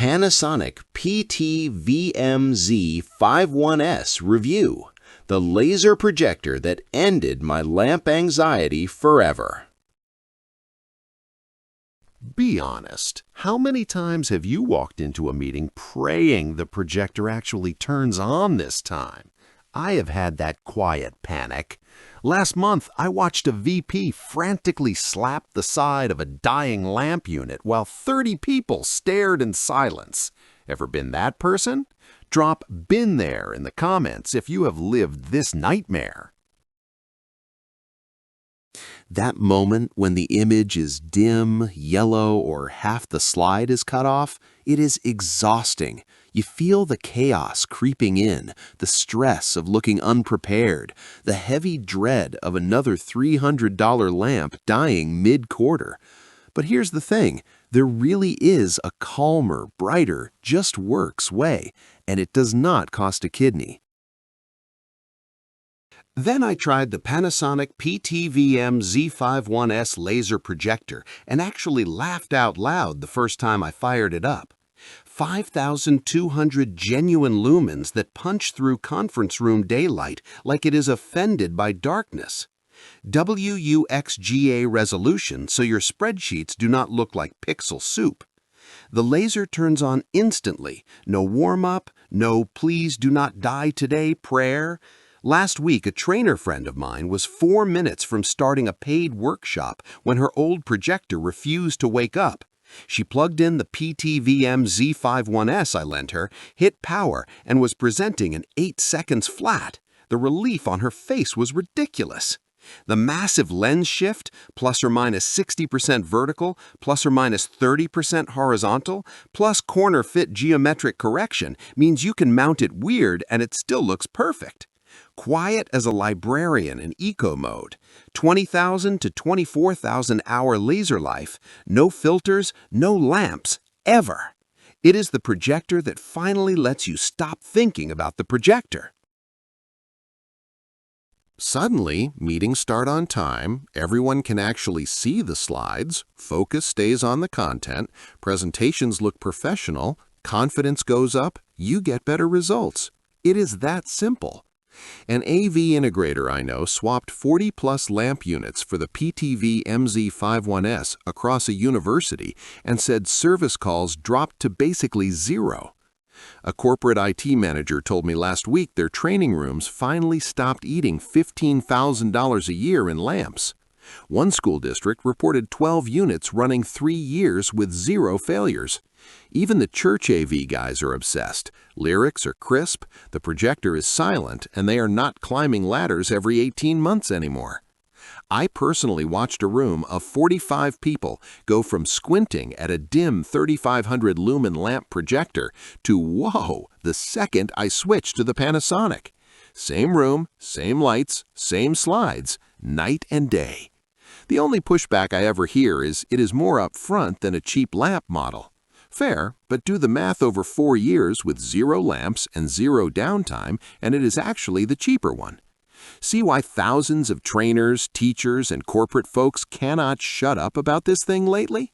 Panasonic PT-VMZ51S review, the laser projector that ended my lamp anxiety forever. Be honest, how many times have you walked into a meeting praying the projector actually turns on this time? I have had that quiet panic. Last month, I watched a VP frantically slap the side of a dying lamp unit while 30 people stared in silence. Ever been that person? Drop "been there" in the comments if you have lived this nightmare. That moment when the image is dim, yellow, or half the slide is cut off, it is exhausting. You feel the chaos creeping in, the stress of looking unprepared, the heavy dread of another $300 lamp dying mid-quarter. But here's the thing, there really is a calmer, brighter, just works way, and it does not cost a kidney. Then I tried the Panasonic PT-VMZ51S laser projector and actually laughed out loud the first time I fired it up. 5,200 genuine lumens that punch through conference room daylight like it is offended by darkness. WUXGA resolution so your spreadsheets do not look like pixel soup. The laser turns on instantly. No warm-up, no "please do not die today" prayer. Last week, a trainer friend of mine was 4 minutes from starting a paid workshop when her old projector refused to wake up. She plugged in the PT-VMZ51S I lent her, hit power, and was presenting in 8 seconds flat. The relief on her face was ridiculous. The massive lens shift, plus or minus 60% vertical, plus or minus 30% horizontal, plus corner fit geometric correction means you can mount it weird and it still looks perfect. Quiet as a librarian in eco mode, 20,000 to 24,000 hour laser life, no filters, no lamps, ever. It is the projector that finally lets you stop thinking about the projector. Suddenly, meetings start on time, everyone can actually see the slides, focus stays on the content, presentations look professional, confidence goes up, you get better results. It is that simple. An AV integrator I know swapped 40-plus lamp units for the PT-VMZ51S across a university and said service calls dropped to basically zero. A corporate IT manager told me last week their training rooms finally stopped eating $15,000 a year in lamps. One school district reported 12 units running 3 years with 0 failures. Even the church AV guys are obsessed. Lyrics are crisp, the projector is silent, and they are not climbing ladders every 18 months anymore. I personally watched a room of 45 people go from squinting at a dim 3,500 lumen lamp projector to whoa the second I switched to the Panasonic. Same room, same lights, same slides, night and day. The only pushback I ever hear is it is more upfront than a cheap lamp model. Fair, but do the math over 4 years with 0 lamps and 0 downtime, and it is actually the cheaper one. See why thousands of trainers, teachers, and corporate folks cannot shut up about this thing lately?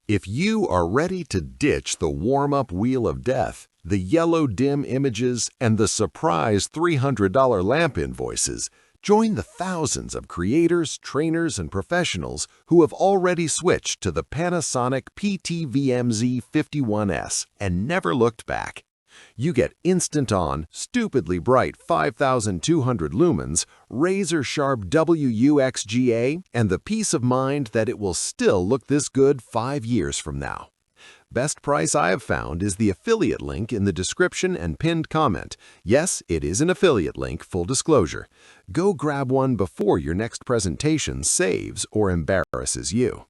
If you are ready to ditch the warm-up wheel of death, the yellow dim images, and the surprise $300 lamp invoices, join the thousands of creators, trainers, and professionals who have already switched to the Panasonic PT-VMZ51S and never looked back. You get instant-on, stupidly bright 5,200 lumens, razor-sharp WUXGA, and the peace of mind that it will still look this good 5 years from now. Best price I have found is the affiliate link in the description and pinned comment. Yes, it is an affiliate link, full disclosure. Go grab one before your next presentation saves or embarrasses you.